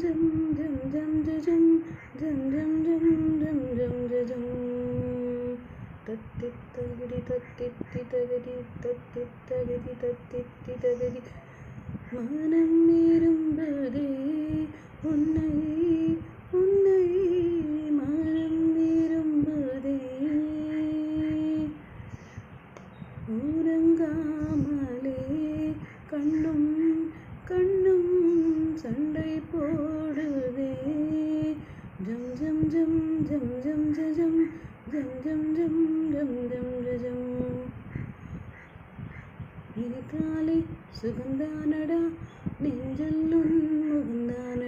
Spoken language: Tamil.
ஜம் ஜம் ஜம் ஜம் ஜம் ஜம் ஜம் ஜம் ஜம் ஜம் தத்தி தகதி தத்தி தகதி தத்தி தகதி தத்தி தகதி மனம் விரும்புதே உன்னை உன்னை மனம் விரும்புதே உறங்காமலே கண்ணும் கண்ணும் சண்டை போடுதே ஜம் ஜம் ஜம் ஜம் ஜம் ஜம் ஜம் ஜம் ஜம் ஜம் ஜம் ஜம் இனிக்காலை சுகந்தானடா நெஞ்சல் உன் முகந்தான்